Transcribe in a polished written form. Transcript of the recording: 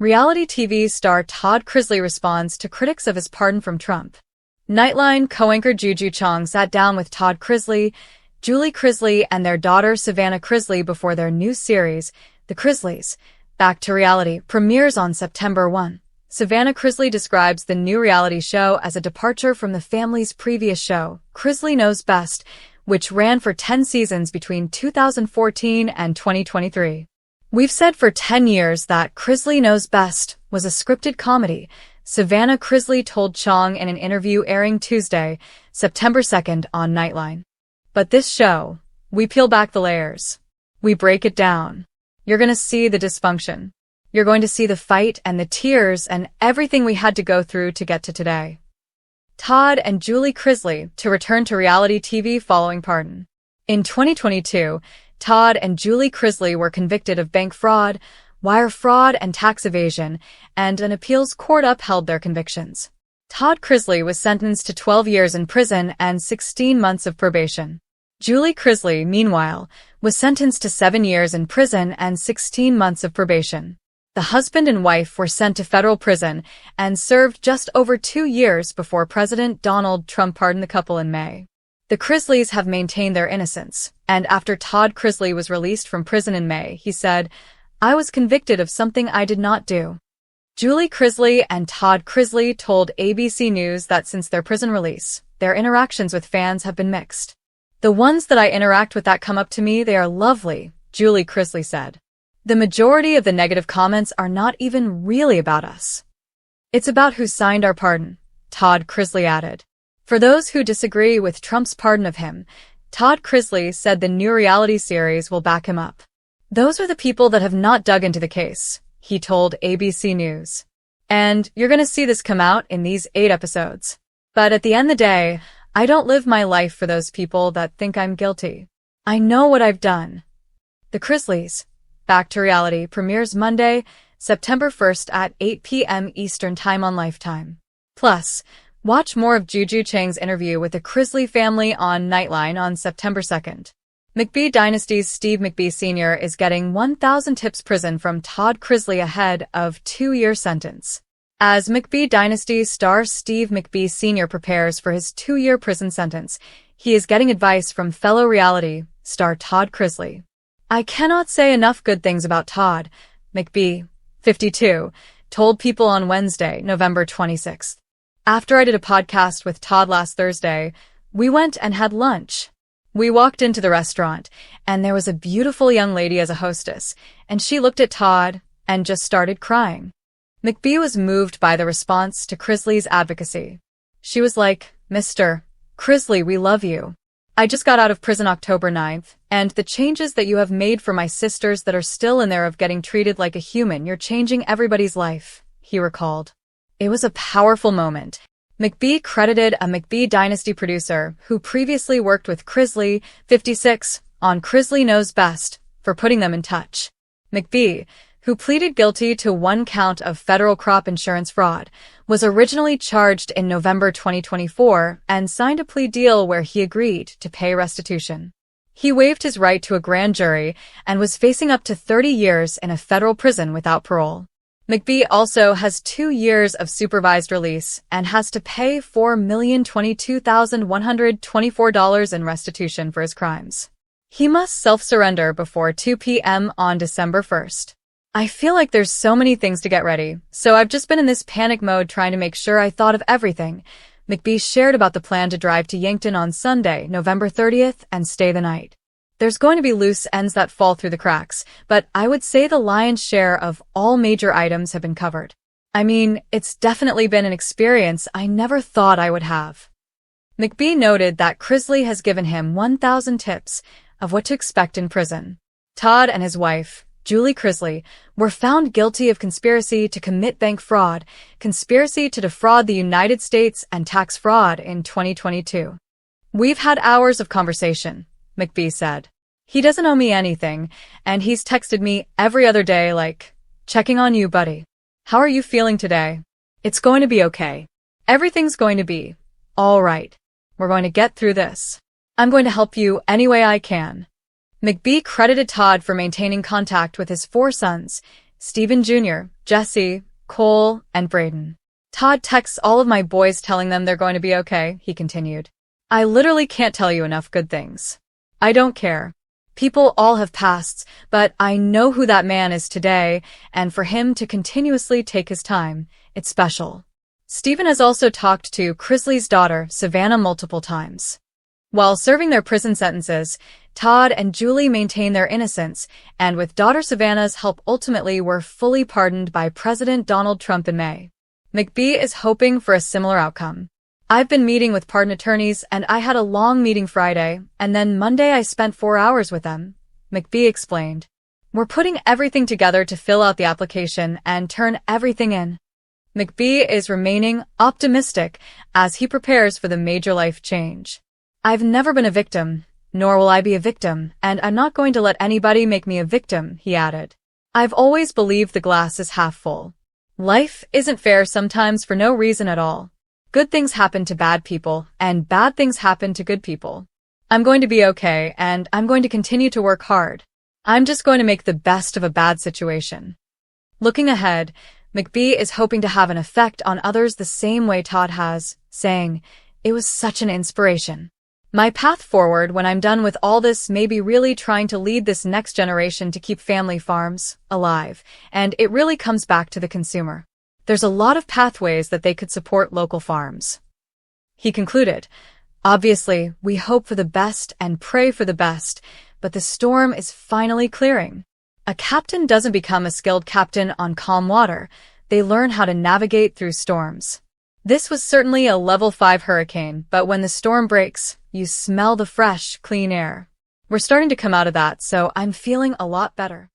Reality TV star Todd Chrisley responds to critics of his pardon from Trump. Nightline co-anchor Juju Chang sat down with Todd Chrisley, Julie Chrisley, and their daughter Savannah Chrisley before their new series, The Chrisleys, Back to Reality, premieres on September 1. Savannah Chrisley describes the new reality show as a departure from the family's previous show, Chrisley Knows Best, which ran for 10 seasons between 2014 and 2023. We've said for 10 years that Chrisley Knows Best was a scripted comedy, Savannah Chrisley told Chang in an interview airing Tuesday, September 2nd on Nightline. But this show, we peel back the layers. We break it down. You're going to see the dysfunction. You're going to see the fight and the tears and everything we had to go through to get to today. Todd and Julie Chrisley to return to reality TV following pardon. In 2022, Todd and Julie Chrisley were convicted of bank fraud, wire fraud, and tax evasion, and an appeals court upheld their convictions. Todd Chrisley was sentenced to 12 years in prison and 16 months of probation. Julie Chrisley, meanwhile, was sentenced to 7 years in prison and 16 months of probation. The husband and wife were sent to federal prison and served just over 2 years before President Donald Trump pardoned the couple in May. The Chrisleys have maintained their innocence, and after Todd Chrisley was released from prison in May, he said, "I was convicted of something I did not do." Julie Chrisley and Todd Chrisley told ABC News that since their prison release, their interactions with fans have been mixed. "The ones that I interact with that come up to me, they are lovely," Julie Chrisley said. "The majority of the negative comments are not even really about us. It's about who signed our pardon," Todd Chrisley added. For those who disagree with Trump's pardon of him, Todd Chrisley said the new reality series will back him up. "Those are the people that have not dug into the case," he told ABC News. "And you're going to see this come out in these 8 episodes. But at the end of the day, I don't live my life for those people that think I'm guilty. I know what I've done." The Chrisleys, Back to Reality, premieres Monday, September 1st at 8 p.m. Eastern Time on Lifetime. Plus, watch more of Juju Chang's interview with the Chrisley family on Nightline on September 2nd. McBee Dynasty's Steve McBee Sr. is getting 1,000 tips prison from Todd Chrisley ahead of 2-year sentence. As McBee Dynasty star Steve McBee Sr. prepares for his 2-year prison sentence, he is getting advice from fellow reality star Todd Chrisley. "I cannot say enough good things about Todd," McBee, 52, told People on Wednesday, November 26th. "After I did a podcast with Todd last Thursday, we went and had lunch. We walked into the restaurant, and there was a beautiful young lady as a hostess, and she looked at Todd and just started crying." McBee was moved by the response to Chrisley's advocacy. She was like, "Mr. Chrisley, we love you. I just got out of prison October 9th, and the changes that you have made for my sisters that are still in there of getting treated like a human, you're changing everybody's life," he recalled. It was a powerful moment. McBee credited a McBee Dynasty producer who previously worked with Chrisley, 56, on Chrisley Knows Best, for putting them in touch. McBee, who pleaded guilty to 1 count of federal crop insurance fraud, was originally charged in November 2024 and signed a plea deal where he agreed to pay restitution. He waived his right to a grand jury and was facing up to 30 years in a federal prison without parole. McBee also has 2 years of supervised release and has to pay $4,022,124 in restitution for his crimes. He must self-surrender before 2 p.m. on December 1st. "I feel like there's so many things to get ready, so I've just been in this panic mode trying to make sure I thought of everything," McBee shared about the plan to drive to Yankton on Sunday, November 30th, and stay the night. "There's going to be loose ends that fall through the cracks, but I would say the lion's share of all major items have been covered. I mean, it's definitely been an experience I never thought I would have." McBee noted that Chrisley has given him 1,000 tips of what to expect in prison. Todd and his wife, Julie Chrisley, were found guilty of conspiracy to commit bank fraud, conspiracy to defraud the United States, and tax fraud in 2022. "We've had hours of conversation," McBee said. "He doesn't owe me anything, and he's texted me every other day like, 'Checking on you, buddy. How are you feeling today? It's going to be okay. Everything's going to be all right. We're going to get through this. I'm going to help you any way I can." McBee credited Todd for maintaining contact with his 4 sons, Stephen Jr., Jesse, Cole, and Braden. Todd texts all of my boys telling them they're going to be okay, he continued. I literally can't tell you enough good things. I don't care. People all have pasts, but I know who that man is today, and for him to continuously take his time, it's special. Stephen has also talked to Krisley's daughter, Savannah, multiple times. While serving their prison sentences, Todd and Julie maintain their innocence, and with daughter Savannah's help ultimately were fully pardoned by President Donald Trump in May. McBee is hoping for a similar outcome. I've been meeting with pardon attorneys, and I had a long meeting Friday, and then Monday I spent 4 hours with them, McBee explained. We're putting everything together to fill out the application and turn everything in. McBee is remaining optimistic as he prepares for the major life change. I've never been a victim, nor will I be a victim, and I'm not going to let anybody make me a victim, he added. I've always believed the glass is half full. Life isn't fair sometimes for no reason at all. Good things happen to bad people, and bad things happen to good people. I'm going to be okay, and I'm going to continue to work hard. I'm just going to make the best of a bad situation. Looking ahead, McBee is hoping to have an effect on others the same way Todd has, saying, "It was such an inspiration. My path forward when I'm done with all this may be really trying to lead this next generation to keep family farms alive, and it really comes back to the consumer. There's a lot of pathways that they could support local farms." He concluded, "Obviously, we hope for the best and pray for the best, but the storm is finally clearing. A captain doesn't become a skilled captain on calm water. They learn how to navigate through storms. This was certainly a level 5 hurricane, but when the storm breaks, you smell the fresh, clean air. We're starting to come out of that, so I'm feeling a lot better."